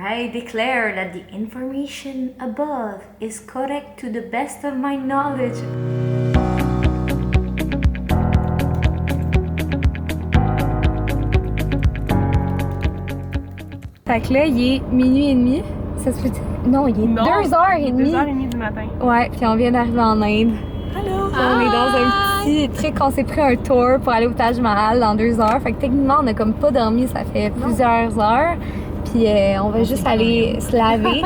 I declare that the information above is correct to the best of my knowledge. Fait que là, il est minuit et demi. Ça se fait... Non, il est 2h30. 2h30 du matin. Ouais, puis on vient d'arriver en Inde. Allô! On est dans un petit truc, on s'est pris un tour pour aller au Taj Mahal dans 2 heures. Fait que techniquement, on a comme pas dormi, ça fait plusieurs heures. Puis on va juste aller se laver.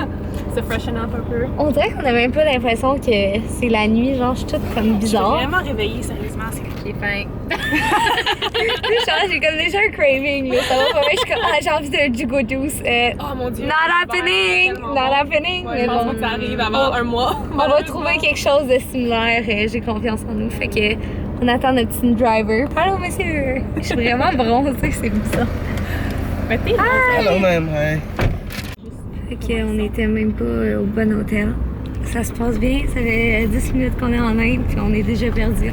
Se freshen up un peu. On dirait qu'on a même pas l'impression que c'est la nuit, genre je suis toute comme Je suis bizarre. vraiment réveillée, sérieusement, c'est qui est fin. J'ai comme déjà un craving, là. Ça va pas bien, je suis comme, j'ai envie de du go douce. Oh mon dieu. Not happening! Not happening! Ouais, Mais je pense bon, pas que ça arrive avant un mois. on va trouver quelque chose de similaire. J'ai confiance en nous. Fait que on attend notre petit driver. Allô, monsieur! Je suis vraiment bronzée, c'est bizarre. Mais t'es Hello, ma'am. Hi. Fait qu'on était même pas au bon hôtel. Ça se passe bien, ça fait 10 minutes qu'on est en Inde puis on est déjà perdu. Là,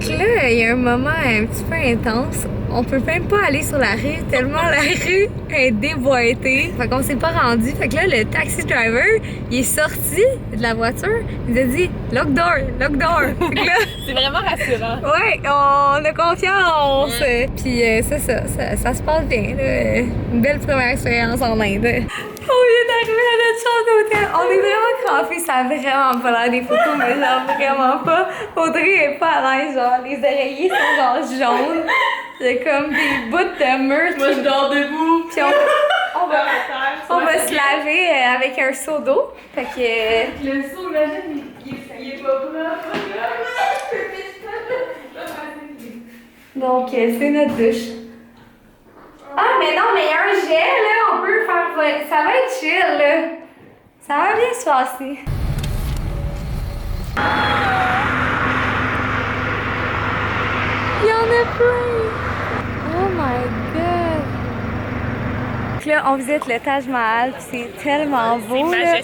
il y a un moment un petit peu intense. On peut même pas aller sur la rue tellement la rue est déboîtée. Fait qu'on s'est pas rendu. Fait que là, le taxi driver, il est sorti de la voiture. Il nous a dit « Lock door, lock door ». Fait que là, c'est vraiment rassurant. ouais, on a confiance. Puis c'est ça se passe bien. Là. Une belle première expérience en Inde. On vient d'arriver à notre chambre d'hôtel. On est vraiment crampés. Ça a vraiment pas l'air des photos, mais genre vraiment pas. Audrey est pas à l'aise. Genre, les oreillers sont genre jaunes. C'est comme des bouts de mur. Moi, je dors debout. Puis on va se laver avec un seau d'eau. Fait que... Le seau, imagine, il est pas propre. Donc, c'est notre douche. Ah, mais non, mais il y a un gel, là, on peut faire... Ça va être chill, là. Ça va bien se passer. Il y en a plein! Oh my god! Donc là, on visite le Taj Mahal, puis c'est tellement beau, là.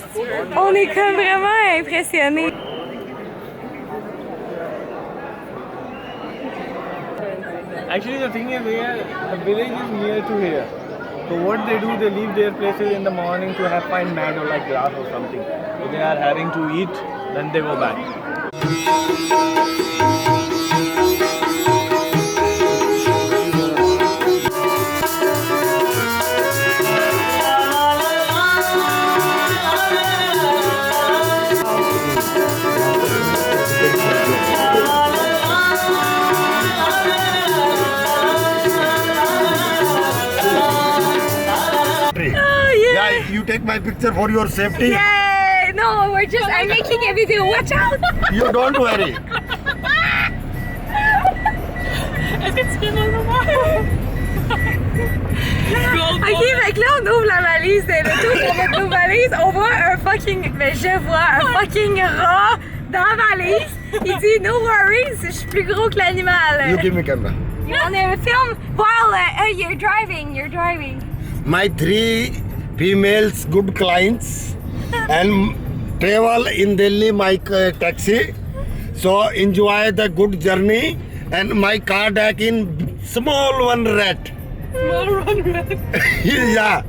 On est comme vraiment impressionnés. Actually, the thing is, the village is near to here. So what they do, they leave their places in the morning to have find meadow like grass or something. So they are having to eat, then they go back. Yeah, you take my picture for your safety. Yay! No, I'm making a video. Watch out! You don't worry. Est-ce que tu viens de le voir? Ok, fait que là, on ouvre la valise de l'auto pour mettre nos valises. On voit un fucking... Mais je vois un fucking rat dans la valise. Il dit, no worries, je suis plus gros que l'animal. You give me camera. On a un film while you're driving. My 3 females, good clients, and travel in Delhi my taxi. So enjoy the good journey. And my car deck in small one rat. Small run red. Yeah,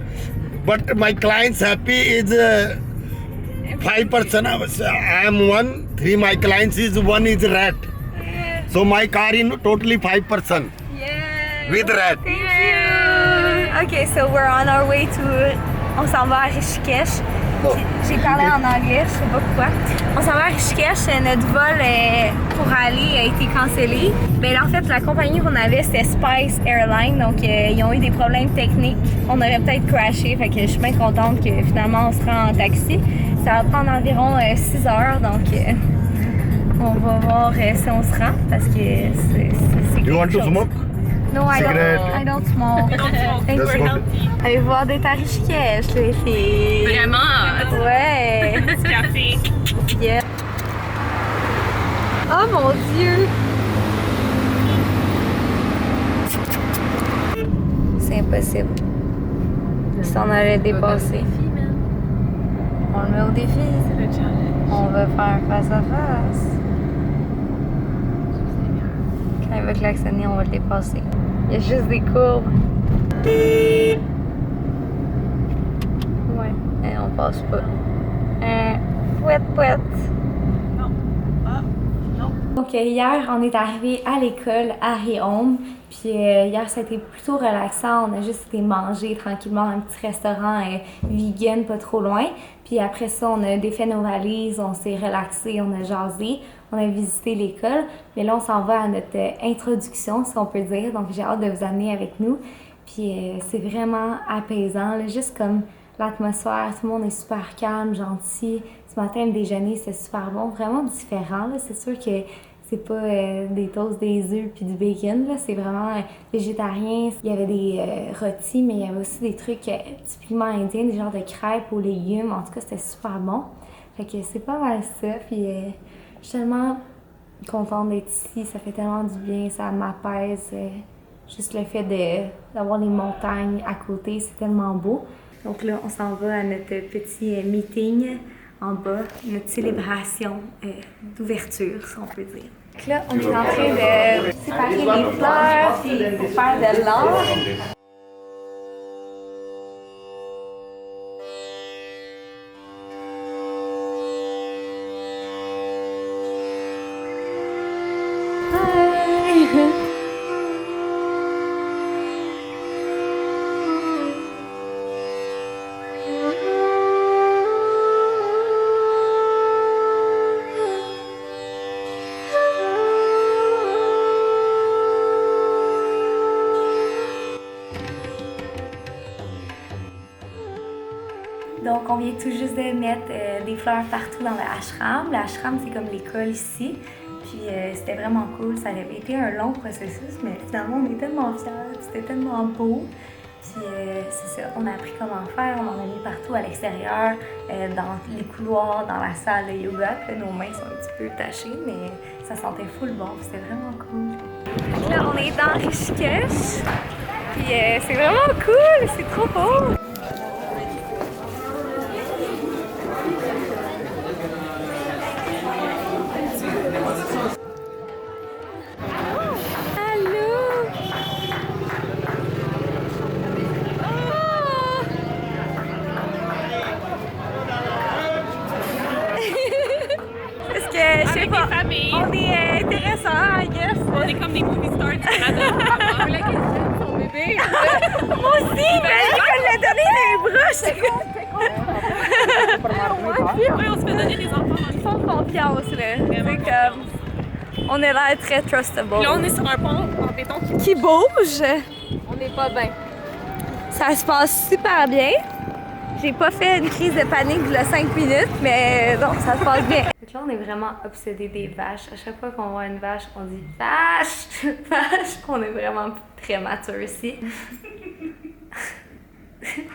but my clients happy is 5%. I am 1. 3 my clients is 1 is rat. So my car in totally 5% Yeah. with rat. Thank you. Okay, so we're on our way to... On s'en va à Rishikesh. J'ai parlé en anglais, je sais pas pourquoi. On s'en va à Rishikesh, notre vol pour aller a été cancellé. Mais là, en fait, la compagnie qu'on avait, c'était Spice Airlines, donc ils ont eu des problèmes techniques. On aurait peut-être crashé, fait que je suis bien contente que finalement on se rend en taxi. Ça va prendre environ 6 heures, donc on va voir si on se rend, parce que c'est You want to smoke? No, I don't smoke. Thank That's you. good. Allez voir des Rishikesh, les filles. Vraiment? Ouais. Du café. Yeah. Oh mon Dieu. C'est impossible. Si on allait dépasser. On le met au défi. On va faire face à face. Quand il va klaxonner, on va le dépasser. Il y a juste des courbes. Ouais, et passe pas. Pouet, pouet. Donc hier, on est arrivé à l'école à Réaume. Puis hier, ça a été plutôt relaxant. On a juste été manger tranquillement dans un petit restaurant vegan pas trop loin. Puis après ça, on a défait nos valises, on s'est relaxé, on a jasé, on a visité l'école. Mais là, on s'en va à notre introduction, si on peut dire. Donc j'ai hâte de vous amener avec nous. Puis c'est vraiment apaisant, là, juste comme l'atmosphère, tout le monde est super calme, gentil. Ce matin, le déjeuner, c'est super bon, vraiment différent. Là. C'est sûr que c'est pas des toasts, des œufs puis du bacon. Là. C'est vraiment végétarien. Il y avait des rôtis, mais il y avait aussi des trucs typiquement indiens, des genres de crêpes aux légumes. En tout cas, c'était super bon. Fait que c'est pas mal ça. Puis je suis tellement contente d'être ici. Ça fait tellement du bien, ça m'apaise. Juste le fait d'avoir les montagnes à côté, c'est tellement beau. Donc là, on s'en va à notre petit meeting en bas, notre célébration d'ouverture, si on peut dire. Donc là, on est en train de séparer les fleurs puis pour faire de l'art. Donc, on vient tout juste de mettre des fleurs partout dans le ashram. Le ashram, c'est comme l'école ici. Puis, c'était vraiment cool. Ça avait été un long processus, mais finalement, on est tellement fiers. C'était tellement beau. Puis, c'est ça, on a appris comment faire. On en a mis partout à l'extérieur, dans les couloirs, dans la salle de yoga. Puis là, nos mains sont un petit peu tachées, mais ça sentait full bon. C'était vraiment cool. Donc là, on est dans Rishikesh. Puis, c'est vraiment cool. C'est trop beau. Je sais pas, on est intéressant, I guess. On est comme des movie stars du Canada. Son bébé. Moi aussi, mais elle l'a donné les bras, j'étais Oui, on se fait donner des enfants. Ils font confiance, là. C'est comme... On a l'air très trustable. Là, on est sur un pont en béton qui bouge. On n'est pas bien. Ça se passe super bien. J'ai pas fait une crise de panique il y a 5 minutes, mais non, ça se passe bien. Donc là, on est vraiment obsédés des vaches. À chaque fois qu'on voit une vache, on dit « vache! Vache! » On est vraiment très mature ici.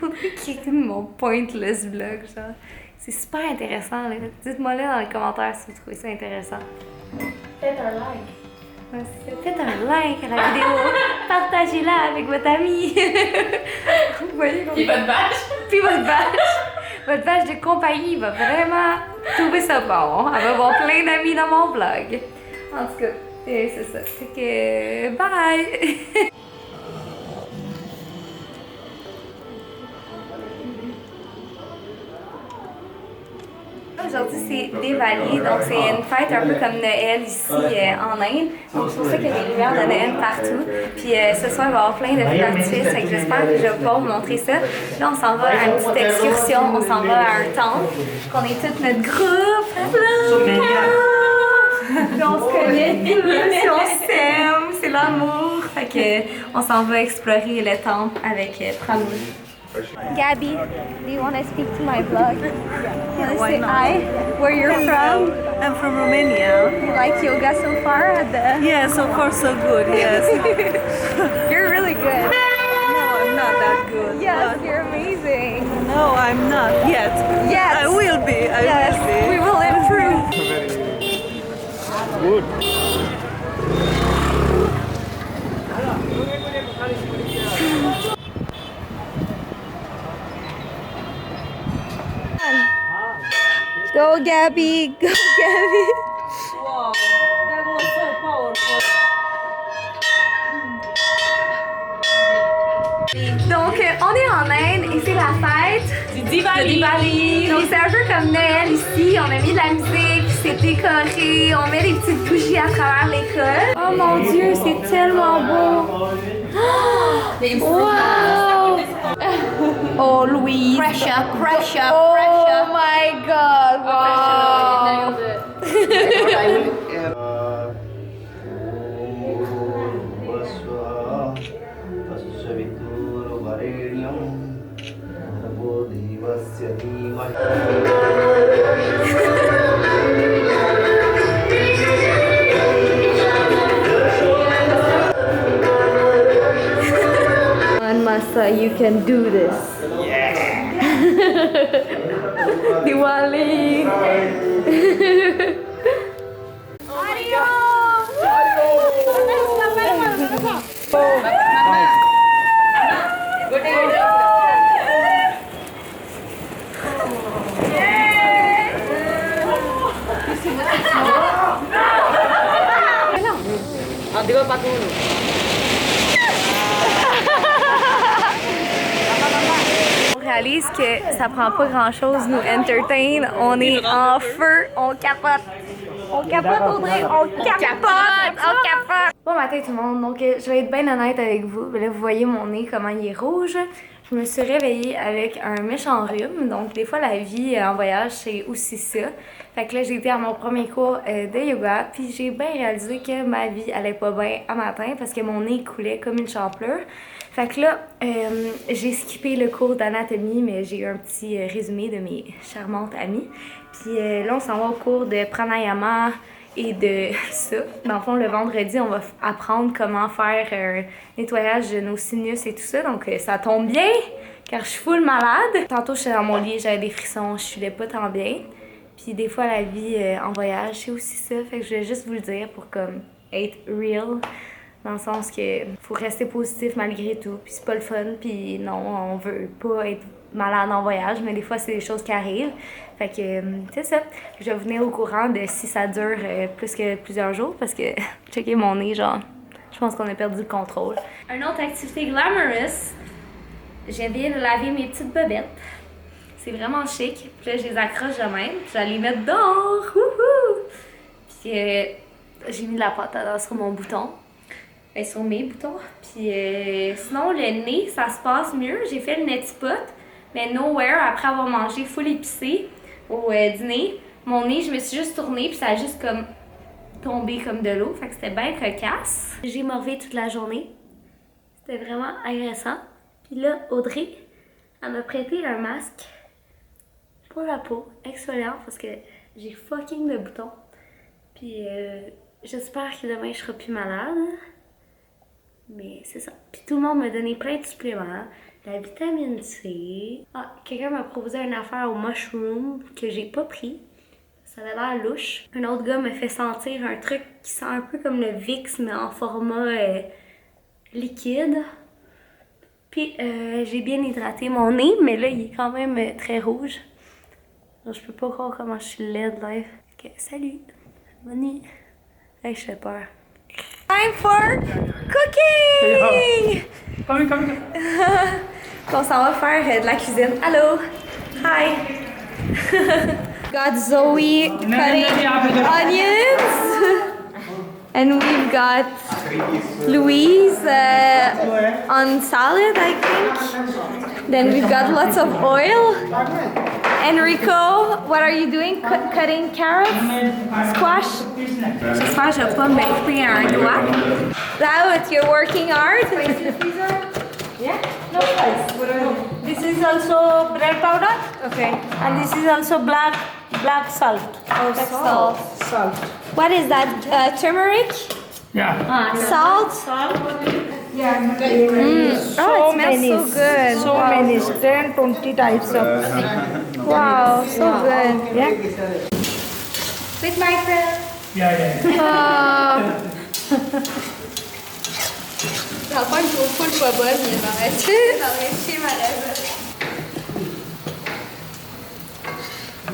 On dirait mon pointless vlog, genre. C'est super intéressant, là. Dites-moi là dans les commentaires si vous trouvez ça intéressant. Faites un like. Faites un like à la vidéo. Partagez-la avec votre ami. Vous voyez Puis votre vache. Puis votre vache. Votre vache de compagnie va vraiment trouver ça bon. Elle va avoir plein d'amis dans mon vlog. En tout cas, c'est ça. Fait que bye! Aujourd'hui, c'est Diwali, donc c'est une fête un peu comme Noël ici en Inde. Donc c'est pour ça qu'il y a des lumières de Noël partout. Puis ce soir, il va y avoir plein de feux d'artifice, fait que j'espère que je vais pouvoir vous montrer ça. Là, on s'en va à une petite excursion, on s'en va à un temple. On est tout notre groupe. Puis on se connaît tous, on s'aime, c'est l'amour. Fait que on s'en va explorer le temple avec Pramod. Gabby, do you want to speak to my vlog? You want to say hi? Where you're from? I'm from Romania. You like yoga so far? At the... Yeah, so far so good, yes. You're really good. No, I'm not that good. Yes, but- you're amazing. No, I'm not yet. Yes. I will be. I Yes, will we be. will improve. Good. Go Gabby, go Gabby. Wow, that was so powerful. Donc, on est en Inde et c'est la fête Du Diwali! Donc, c'est un peu comme Noël ici. On a mis de la musique, c'est décoré, on met des petites bougies à travers l'école. Oh mon Dieu, c'est tellement beau! Wow! Oh, Louise! Pressure. Oh my God! Wow! Masa, you can do this. Yeah. Diwali. On réalise que ça prend pas grand chose nous entertain, on est en feu, on capote. On capote Audrey, on capote. Bon matin tout le monde, donc je vais être bien honnête avec vous. Là vous voyez mon nez comment il est rouge. Je me suis réveillée avec un méchant rhume, donc des fois la vie en voyage c'est aussi ça. Fait que là j'ai été à mon premier cours de yoga, puis j'ai bien réalisé que ma vie allait pas bien à matin parce que mon nez coulait comme une champlure. Fait que là, j'ai skippé le cours d'anatomie, mais j'ai eu un petit résumé de mes charmantes amies. Puis là, on s'en va au cours de pranayama et de ça. Dans le fond, le vendredi, on va apprendre comment faire un nettoyage de nos sinus et tout ça. Donc, ça tombe bien, car je suis full malade. Tantôt, j'étais dans mon lit, j'avais des frissons, je filais pas tant bien. Puis des fois, la vie en voyage, c'est aussi ça. Fait que je voulais juste vous le dire pour comme être real. Dans le sens que faut rester positif malgré tout. Puis c'est pas le fun. Puis non, on veut pas être malade en voyage, mais des fois, c'est des choses qui arrivent. Fait que c'est ça. Je vais vous tenir au courant de si ça dure plus que plusieurs jours parce que checker mon nez, genre, je pense qu'on a perdu le contrôle. Une autre activité glamorous. Je viens de laver mes petites bobettes. C'est vraiment chic. Puis là, je les accroche de même. Puis je vais les mettre dehors. Wouhou! Puis j'ai mis de la pâte à dents sur mon bouton. Ben, sur mes boutons. Puis sinon, le nez, ça se passe mieux. J'ai fait le neti pot, mais nowhere, après avoir mangé full épicé au dîner, mon nez, je me suis juste tournée, puis ça a juste comme tombé comme de l'eau. Fait que c'était bien cocasse. J'ai morvé toute la journée. C'était vraiment agressant. Puis là, Audrey, elle m'a prêté un masque pour la peau, exfoliant, parce que j'ai fucking de boutons. Puis j'espère que demain, je serai plus malade. Mais c'est ça. Puis tout le monde m'a donné plein de suppléments. La vitamine C. Ah, quelqu'un m'a proposé une affaire au mushroom que j'ai pas pris. Ça avait l'air louche. Un autre gars m'a fait sentir un truc qui sent un peu comme le Vicks, mais en format liquide. Puis j'ai bien hydraté mon nez, mais là, il est quand même très rouge. Alors, je peux pas croire comment je suis laide, là. Ok, salut. Bonne nuit. Hey, je fais peur. Time for cooking! Come. On s'en va faire de la cuisine. Allô? Hi! Got Zoe cutting onions. And we've got Louise on salad, I think. Then we've got lots of oil. Enrico, what are you doing? Cutting carrots? Squash? J'espère que je vais pas me couper un doigt. Daoud, you're working hard? Yeah, no spice. This is also bread powder. Okay. And this is also black salt. Oh, salt. Salt. What is that? Turmeric? Yeah. Salt? Yeah. Oh, it smells so good. So Wow. many, 10, 20 types of. Wow, so good. Yeah. With my friend. Yeah. Dans le fond, il faut full pas bonne, mais dans le schéma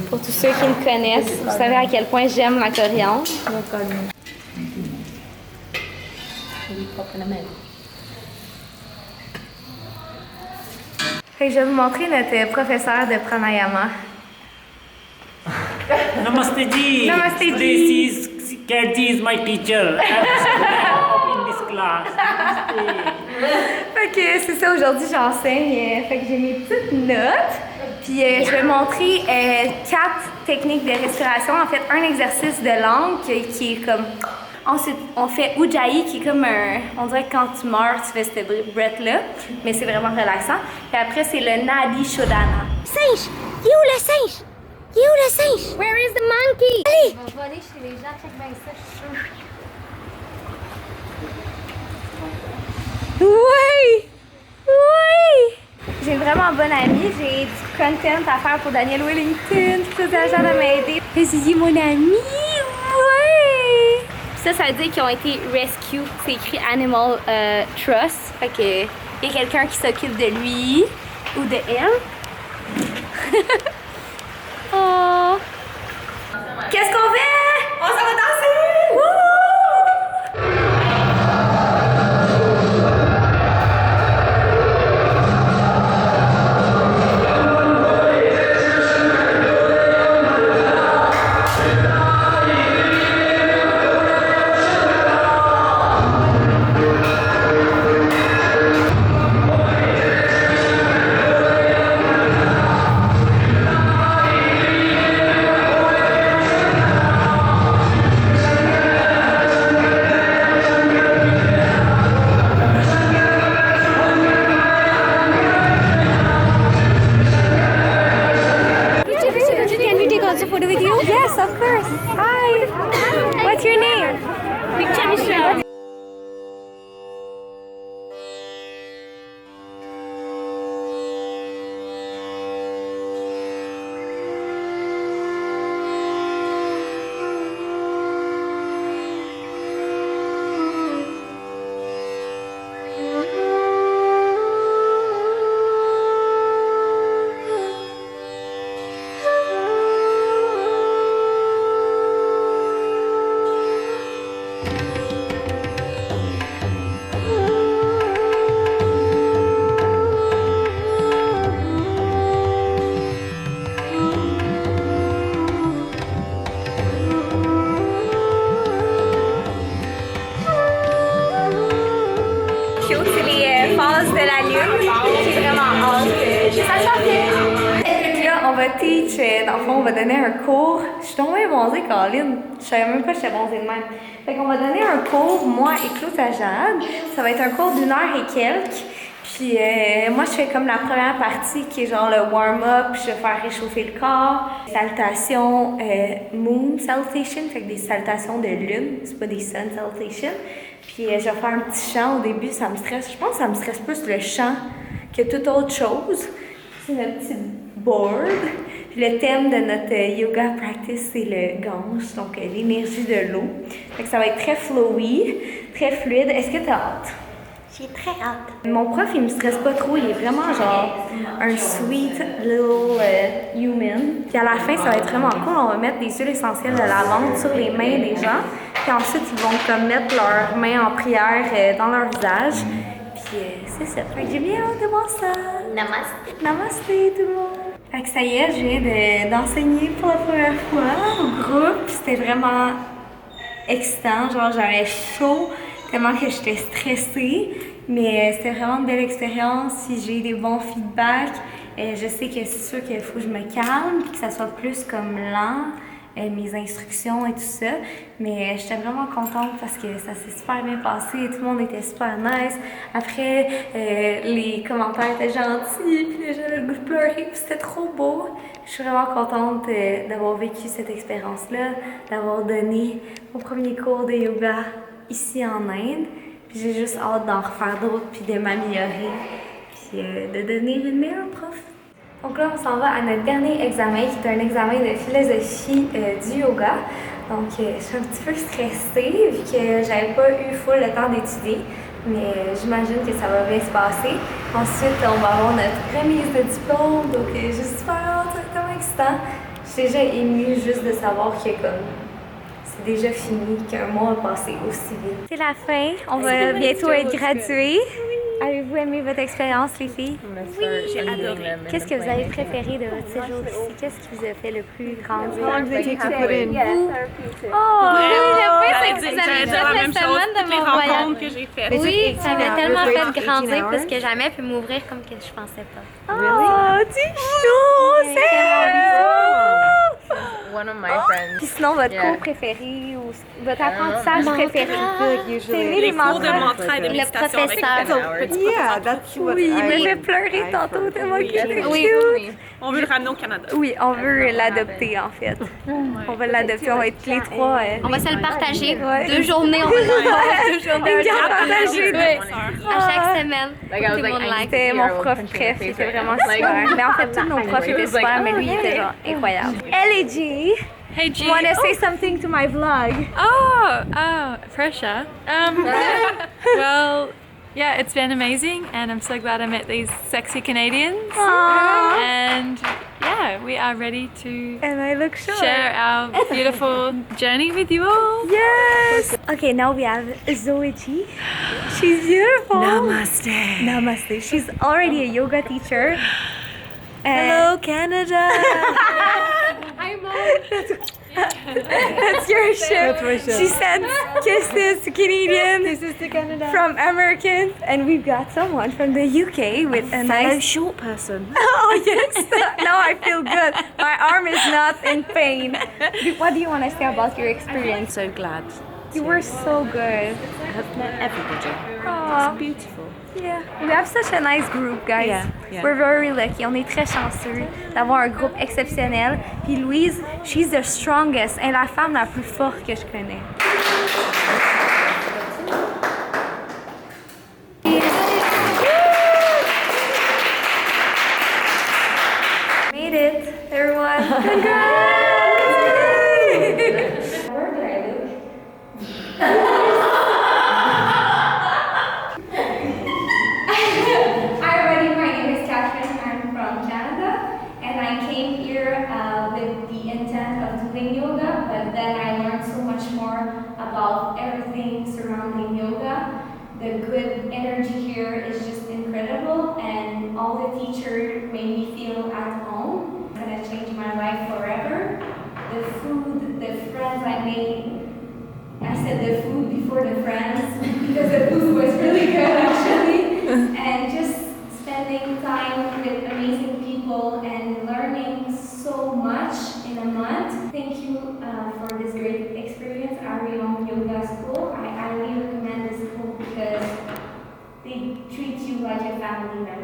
Pour tous ceux qui me connaissent, vous savez à quel point j'aime la coriandre. Fait que je vais vous montrer notre professeur de pranayama. Namaste ji. Namaste ji. This is Katji is my teacher. I'm in this class. Fait que c'est ça, aujourd'hui j'enseigne. Fait que j'ai mes petites notes. Puis je vais montrer 4 techniques de respiration. En fait, un exercice de langue qui est comme... Ensuite, on fait Ujjayi qui est comme un... On dirait que quand tu meurs, tu fais cette breath-là. Mais c'est vraiment relaxant. Puis après, c'est le Nadi Shodhana. Singe! Il est où le singe? Il est où le singe? Where is the monkey? Allez! On va aller chez les gens, check bien ça, je suis sûre. Oui! Oui! J'ai une vraiment bonne amie, j'ai du content à faire pour Daniel Wellington, puis tous les agents de m'aider. Et c'est mon ami, oui! Ça veut dire qu'ils ont été rescue, c'est écrit Animal Trust, fait que il y a quelqu'un qui s'occupe de lui ou de elle. Oh! Qu'est-ce qu'on fait? On s'en va danser! Wouh! Yes, of course. Hi. What's your name? Victor Michelle. C'est les phases de la lune. J'ai vraiment hâte que ça soit fait. Là, on va teach, dans le fond, on va donner un cours. Je suis tombée bronzée, Caroline. Je savais même pas que j'étais bronzée de même. Fait qu'on va donner un cours, moi et Claude Tajade. Ça va être un cours d'1 heure et quelques. Puis moi, je fais comme la première partie qui est genre le warm-up. Je vais faire réchauffer le corps. Salutations moon salutation, fait que des salutations de lune. C'est pas des sun salutation. Puis je vais faire un petit chant au début, ça me stresse. Je pense que ça me stresse plus le chant que toute autre chose. C'est notre petit board. Puis le thème de notre yoga practice, c'est le Gange, donc l'énergie de l'eau. Fait que ça va être très flowy, très fluide. Est-ce que tu as hâte? J'ai très hâte. Mon prof, il me stresse pas trop. Il est vraiment genre un sweet little human. Puis à la fin, ça va être vraiment cool. On va mettre des huiles essentielles de lavande sur les mains des gens. Puis ensuite, ils vont comme mettre leurs mains en prière dans leur visage. Puis c'est ça. Fait que j'ai bien hâte de voir ça. Namaste. Namasté tout le monde. Fait que ça y est, je viens d'enseigner pour la première fois au groupe. Puis c'était vraiment excitant. Genre, j'avais chaud tellement que j'étais stressée. Mais c'était vraiment une belle expérience. Si j'ai des bons feedbacks, je sais que c'est sûr qu'il faut que je me calme puis que ça soit plus comme lent. Mes instructions et tout ça. Mais j'étais vraiment contente parce que ça s'est super bien passé. Tout le monde était super nice. Après, les commentaires étaient gentils. Puis j'avais le goût de pleurer. Puis c'était trop beau. Je suis vraiment contente d'avoir vécu cette expérience-là. D'avoir donné mon premier cours de yoga ici en Inde. Puis j'ai juste hâte d'en refaire d'autres. Puis de m'améliorer. Puis de devenir une meilleure prof. Donc là, on s'en va à notre dernier examen, qui est un examen de philosophie du yoga. Donc, je suis un petit peu stressée, vu que j'avais pas eu full le temps d'étudier. Mais j'imagine que ça va bien se passer. Ensuite, on va avoir notre remise de diplôme. Donc, j'ai super hâte, c'est tellement excitant. Je suis déjà émue juste de savoir que c'est déjà fini, qu'un mois a passé aussi vite. C'est la fin. On va bientôt être gradués. Avez-vous beaucoup aimé votre expérience, les filles? Oui, j'ai adoré. Qu'est-ce que vous avez préféré de votre séjour ici? Qu'est-ce qui vous a fait le plus grandir? How long did it take to put in? Oh, oui, J'allais le plus, c'est que vous j'allais avez dire la même fait chose. semaine de Toutes les mon voyage. rencontres que j'ai faites. Oui, ça m'a tellement hours? fait 18 grandir hours? parce que jamais pu m'ouvrir comme que je pensais pas. Oh, t'es chaud, One of my friends. Puis sinon, votre Yeah. cours préféré ou votre apprentissage préféré? C'est Usually. les Cours de mentras. mantra et de Le méditation avec professeur. le petit Yeah, that's what Oui, il me I fait would- pleurer I tantôt prefer. tellement qu'il est Oui, cute. oui. On veut le ramener au Canada. Oui, on veut l'adopter en fait. On va l'adopter, on va être les trois. On va se le partager. Ouais. 2 journées, on va le faire. 2 journées. Une garde partagée. Oui. À chaque semaine. Like, I was Tout le like, monde I like. need to C'était see mon our prof old préf, country c'était face. vraiment Like, super. Mais en fait, tous nos profs It étaient was like, super, mais lui, il était genre incroyable. Ellie Hey, G. wanna say something to my vlog? Pressure. Well, yeah, it's been amazing, and I'm so glad I met these sexy Canadians. And yeah, we are ready to And I look sure. share our beautiful journey with you all. Yes! Okay, now we have Zoe G. She's beautiful. Namaste. Namaste. She's already a yoga teacher. Hello, Canada. That's your ship. That's my ship. She sends kisses to Canadians This is to Canada. from Americans, and we've got someone from the UK with a nice. short person. Oh yes! Now I feel good. My arm is not in pain. What do you want to say about your experience? So glad. You were so good. I have met everybody. Aw, Beautiful. yeah. We have such a nice group, guys. Yeah. We're very lucky. On est très chanceux d'avoir un groupe exceptionnel. Puis Louise, she's the strongest. Elle est la femme la plus forte que je connais. Made it, everyone. Congrats! Hi everybody, my name is Catherine. I'm from Canada and I came here with the intent of doing yoga, but then I learned so much more about everything surrounding yoga. The good energy here is just incredible and all the teachers made me feel at home. It's gonna change my life forever. The food, the friends I made, I said the food before the friends because the food was really good actually. And just spending time with amazing people and learning so much in a month. Thank you for this great experience, Arion Yoga School. I highly recommend this school because they treat you like a family member.